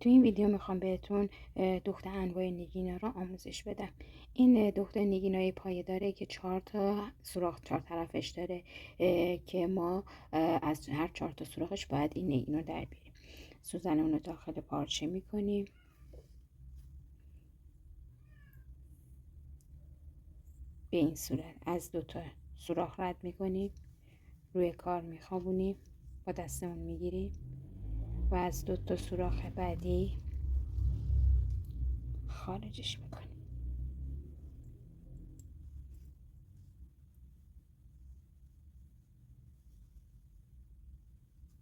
تو این ویدیو میخوام بهتون دوخت انواع نگینا رو آموزش بدم. این دوخت نگینای پایه‌داره که 4 تا سوراخ 4 طرفش داره که ما از هر 4 تا سوراخش باید این نگین رو در بیاریم. سوزنمون رو داخل پارچه میکنیم. به این صورت از 2 تا سوراخ رد میکنیم، روی کار میخوابونیم، با دستمون میگیریم و از 2 تا سوراخ بعدی خارجش میکنیم.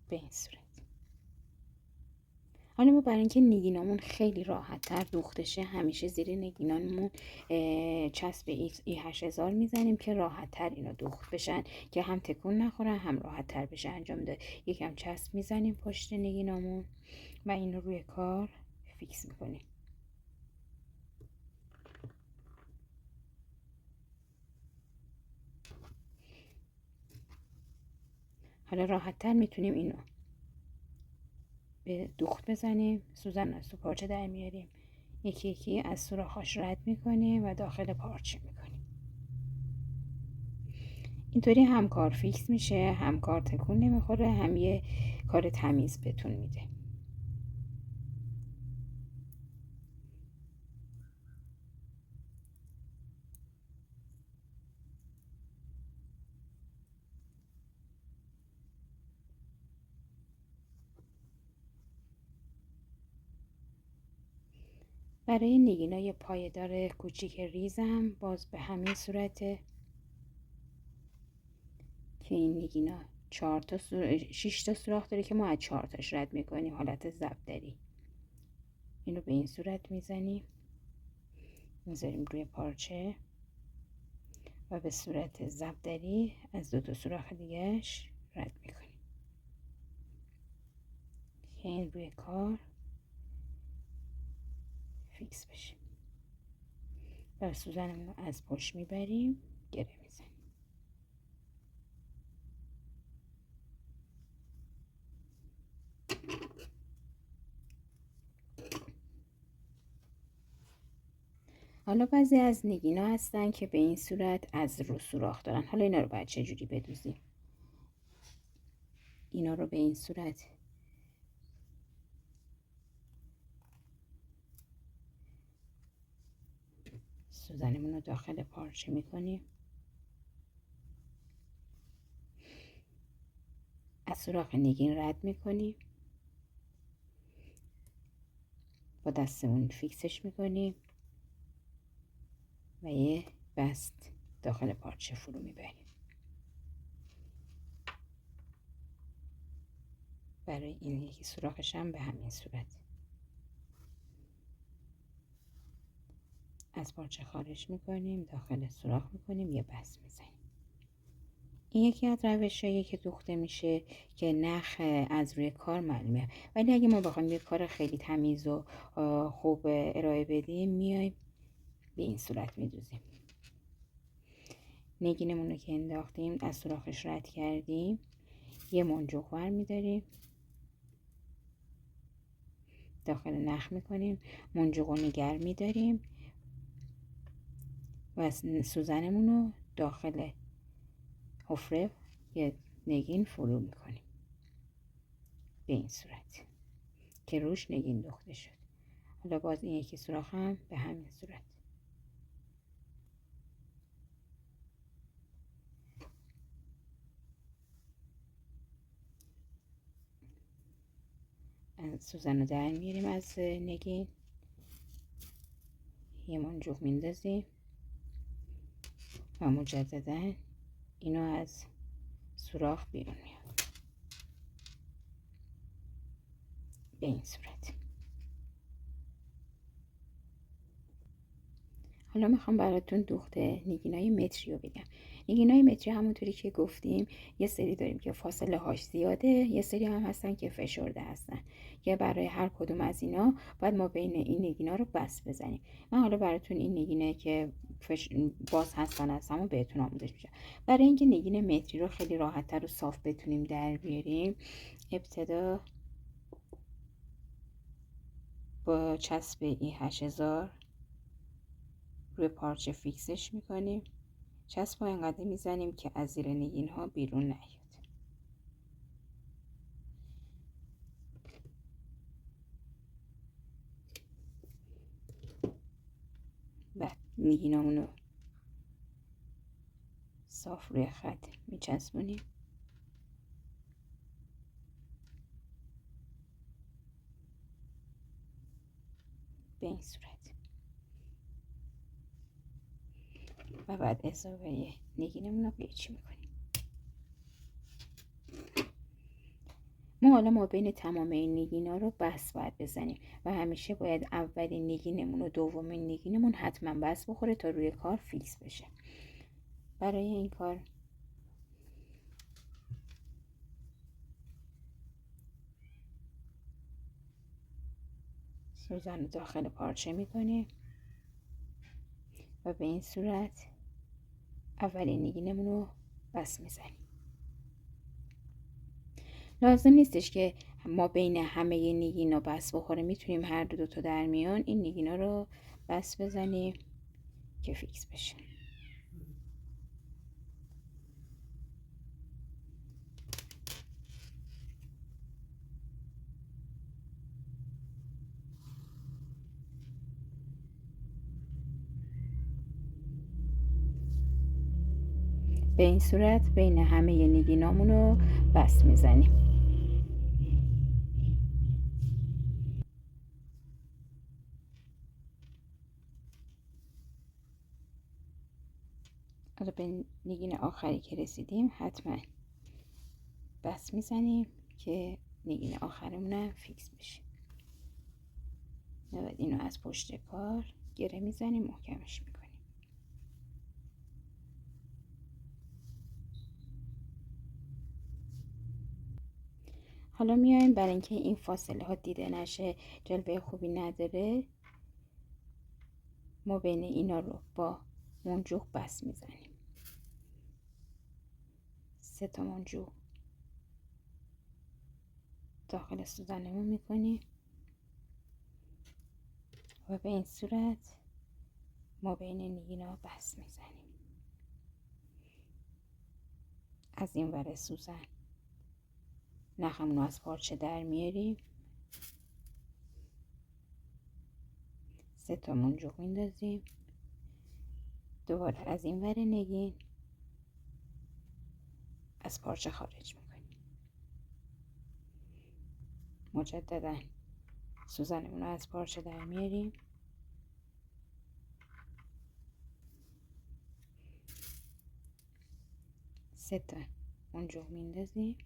به این صورت. حالا ما برای اینکه نگینامون خیلی راحت تر دوخته شه همیشه زیر نگینامون چسب E8000 میزنیم که راحت تر اینا دوخت بشن، که هم تکون نخورن هم راحت تر بشه انجام داد. یکم چسب میزنیم پشت نگینامون و اینو روی کار فیکس میکنیم. حالا راحت تر میتونیم اینو به دوخت بزنیم. سوزن از تو پارچه در میاریم، یکی یکی از سوراخاش رد میکنیم و داخل پارچه میکنیم. اینطوری هم کار فیکس میشه، هم کار تکون نمیخوره، هم یه کار تمیز بهتون میده. برای نگینای پایه‌دار کوچیک ریزم باز به همین صورته که این نگینا 6 تا سوراخ داره که ما از 4 تاش رد میکنیم، حالت ضبدری. اینو به این صورت میزنیم، میذاریم روی پارچه و به صورت ضبدری از 2 تا سوراخ دیگهش رد میکنیم که این روی کار فیکس بشه. و سوزنمون رو از پشت میبریم، گره میزنیم. حالا بعضی از نگینا هستن که به این صورت از رو سوراخ دارن. حالا اینا رو باید چجوری بدوزیم؟ اینا رو به این صورت سوزنمون رو داخل پارچه میکنیم، از سوراخ نگین رد میکنیم، با دستمون فیکسش میکنیم و یه بست داخل پارچه فرو میبریم. برای این یکی سوراخش هم به همین صورت از پارچه خارج میکنیم، داخل سوراخ میکنیم، یه بست میزنیم. این یکی از روشایی که دوخته میشه که نخ از روی کار معلومه، ولی اگه ما بخوایم یه کار خیلی تمیز و خوب ارائه بدیم میایم به این صورت میدوزیم. نگینمون رو که انداختیم از سوراخش رد کردیم، یه منجوق ور میداریم، داخل نخ میکنیم، منجوق رو نگر میداریم و سوزنمون رو داخل حفره یه نگین فرو میکنیم به این صورت که روش نگین دوخته شد. حالا باز این یکی سوراخ هم به همین صورت. سوزن رو در میاریم از نگین، یه منجوق میندازیم و مجددا اینو از سوراخ بیرون میاد به این صورت. حالا میخوام براتون دوخت نگینای متری رو بگم. نگینای متری همونطوری که گفتیم یه سری داریم که فاصله هاش زیاده، یه سری هم هستن که فشرده هستن، که برای هر کدوم از اینا باید ما بین این نگینا رو بس بزنیم. من حالا براتون این نگینه که باز هستن از همون بهتون آموزش میشه. برای اینکه نگین متری رو خیلی راحت تر و صاف بتونیم در بیاریم، ابتدا با چسب E8000 روی پارچه فیکسش میکنیم. چسب رو انقدر میزنیم که از زیر نگین ها بیرون نیاد. بعد نگینامون رو صاف روی خط میچسبونیم. به این صورت. و بعد اضافه نگینمون رو قیچی میکنیم. ما حالا ما بین تمام این نگینا رو بس باید بزنیم و همیشه باید اولین نگینمون و دومین نگینمون حتما بس بخوره تا روی کار فیکس بشه. برای این کار سوزن رو داخل پارچه میکنیم و به این صورت اولین نگینمون رو بس میزنیم. لازم نیستش که ما بین همه نگینا بس بخوره، میتونیم هر دو تا در میان این نگینا رو بس بزنیم که فیکس بشه. به این صورت بین همه نگینامون رو بس میزنیم. حالا به نگین آخری که رسیدیم حتما بس میزنیم که نگین آخرمون فیکس بشه. بعد اینو از پشت کار گره میزنیم، محکمش میکنیم. حالا میایم برای اینکه این فاصله ها دیده نشه، جلوه خوبی نداره، ما بین اینا رو با منجوق بس میزنیم. 3 تا منجوق داخل سوزنمون میکنیم و به این صورت ما بین نگینا بس میزنیم. از این ور سوزن نخمون رو از پارچه در میاریم، 3 تا منجوق میندازیم، دوباره از این ور نگین از پارچه خارج میکنیم. مجددا سوزنمون رو از پارچه در میاریم، 3 تا منجوق میندازیم،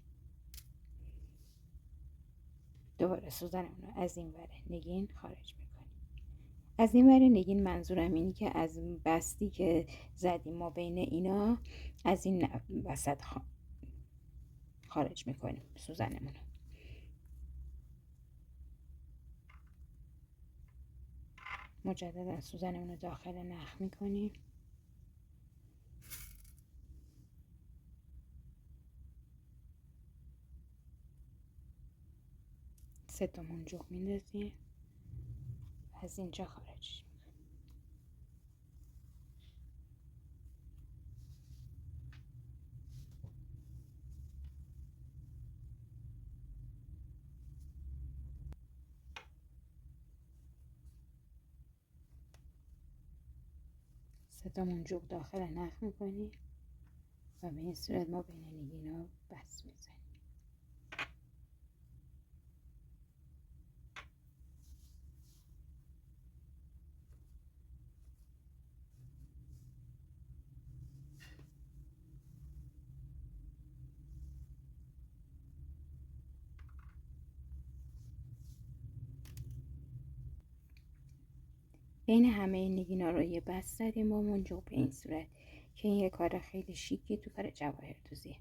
دوباره سوزنمون رو از این ور نگین خارج میکنیم. از این ور نگین منظورم اینه که از بستی که زدیم ما بین اینا از این وسط خارج میکنیم سوزنمون رو. مجددا سوزنمون رو داخل نخ میکنیم، سه تا منجوق میندازیم، از اینجا خارج. سه تا منجوق داخل نخ میکنیم و به این صورت ما بین نگینا بس میزنیم. بین همه نگینا رو یه بس زدیم با منجوق به این صورت که این یه کار خیلی شیکی تو کار جواهر دوزیه.